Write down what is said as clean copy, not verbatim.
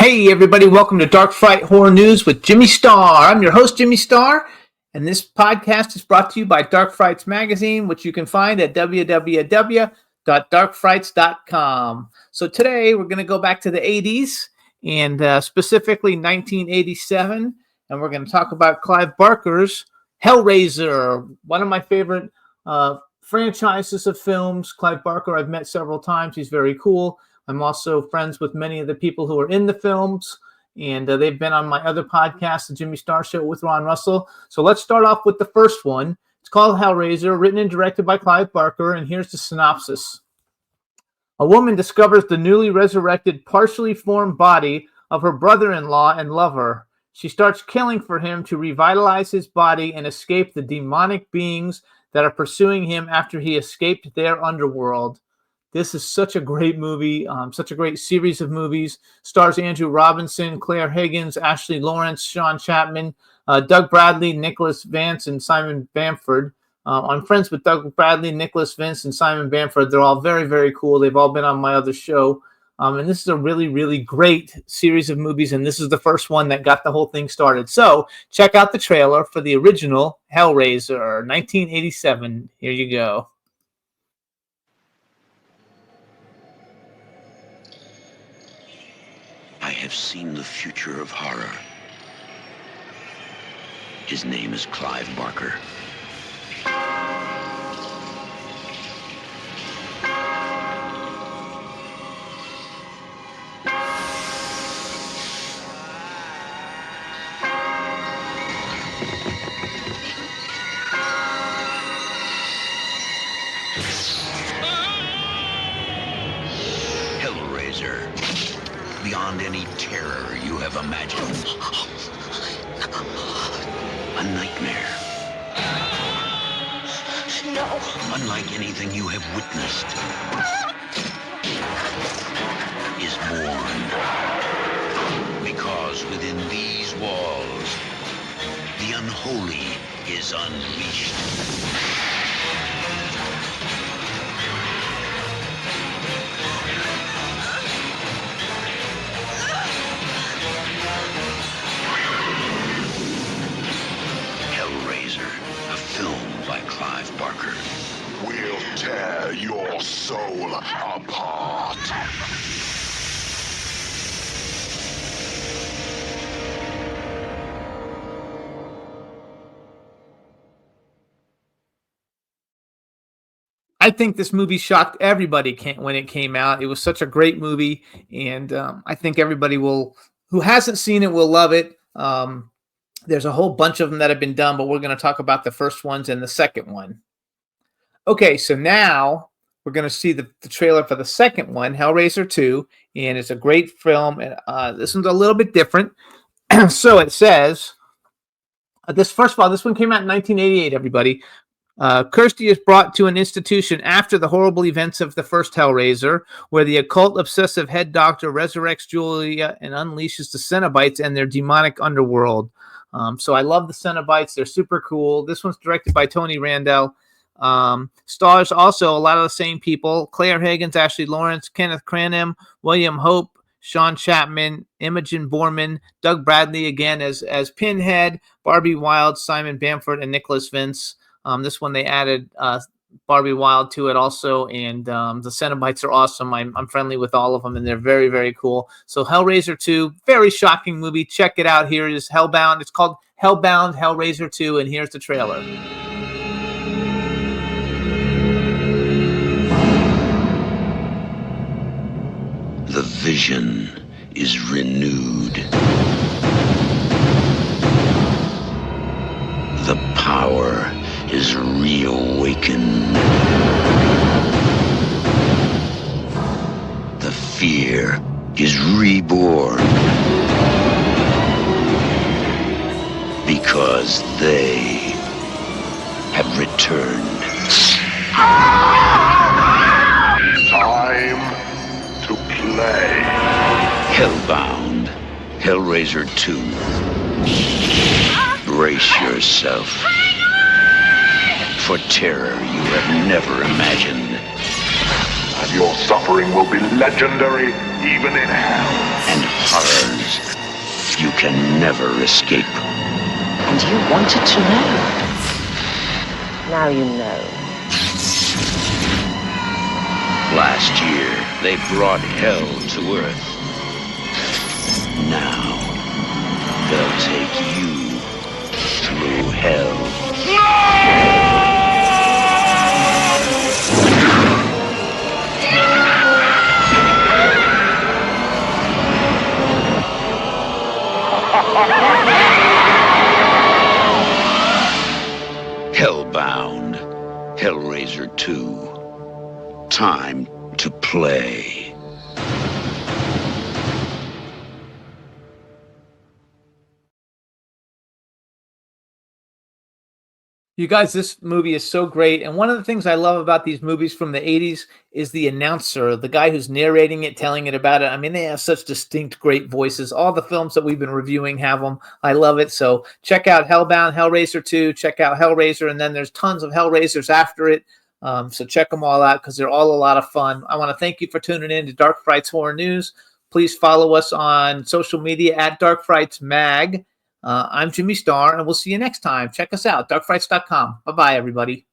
Hey everybody, welcome to Dark Fright Horror News with Jimmy Starr. I'm your host, Jimmy Starr, and this podcast is brought to you by Dark Frights Magazine, which you can find at www.darkfrights.com. So today we're going to go back to the 80s, and specifically 1987, and we're going to talk about Clive Barker's Hellraiser, one of my favorite franchises of films. Clive Barker I've met several times. He's very cool. I'm also friends with many of the people who are in the films, and they've been on my other podcast, The Jimmy Starr Show with Ron Russell. So let's start off with the first one. It's called Hellraiser, written and directed by Clive Barker, and here's the synopsis. A woman discovers the newly resurrected, partially formed body of her brother-in-law and lover. She starts killing for him to revitalize his body and escape the demonic beings that are pursuing him after he escaped their underworld. This is such a great movie, such a great series of movies. Stars Andrew Robinson, Claire Higgins, Ashley Lawrence, Sean Chapman, Doug Bradley, Nicholas Vance, and Simon Bamford. I'm friends with Doug Bradley, Nicholas Vance, and Simon Bamford. They're all very, very cool. They've all been on my other show. And this is a really, really great series of movies, and this is the first one that got the whole thing started. So check out the trailer for the original Hellraiser, 1987. Here you go. I have seen the future of horror. His name is Clive Barker. Hellraiser. Beyond any terror you have imagined. A nightmare. No. Unlike anything you have witnessed, is born. Because within these walls, the unholy is unleashed. A film by Clive Barker. We'll tear your soul apart. I think this movie shocked everybody when it came out. It was such a great movie, and I think everybody who hasn't seen it will love it. There's a whole bunch of them that have been done, but we're going to talk about the first ones and the second one. Okay, so now we're going to see the trailer for the second one, Hellraiser II, and it's a great film. And this one's a little bit different. So it says, first of all, this one came out in 1988, everybody. Kirsty is brought to an institution after the horrible events of the first Hellraiser, where the occult obsessive head doctor resurrects Julia and unleashes the Cenobites and their demonic underworld. So I love the Cenobites. They're super cool. This one's directed by Tony Randall. Stars also a lot of the same people: Claire Higgins, Ashley Lawrence, Kenneth Cranham, William Hope, Sean Chapman, Imogen Boorman, Doug Bradley again as Pinhead, Barbie Wilde, Simon Bamford, and Nicholas Vince. This one they added Barbie Wilde to it also, and the Cenobites are awesome. I'm friendly with all of them, and they're very, very cool. So Hellraiser 2, very shocking movie. Check it out. Here is Hellbound. It's called Hellbound Hellraiser 2, and here's the trailer. The vision is renewed. The power is reawakened. The fear is reborn. Because they have returned. Time to play. Hellbound Hellraiser II. Brace yourself for terror you have never imagined. and your suffering will be legendary even in hell. And horrors you can never escape. And you wanted to know. Now you know. Last year, they brought hell to Earth. Now, they'll take you through hell. Hellbound Hellraiser II. Time to play. You guys, this movie is so great. And one of the things I love about these movies from the 80s is the announcer, the guy who's narrating it, telling it about it. I mean, they have such distinct, great voices. All the films that we've been reviewing have them. I love it. So check out Hellbound Hellraiser 2. Check out Hellraiser. And then there's tons of Hellraisers after it. So check them all out because they're all a lot of fun. I want to thank you for tuning in to Dark Frights Horror News. Please follow us on social media at Dark Frights Mag. I'm Jimmy Starr, and we'll see you next time. Check us out, darkfrights.com. Bye-bye, everybody.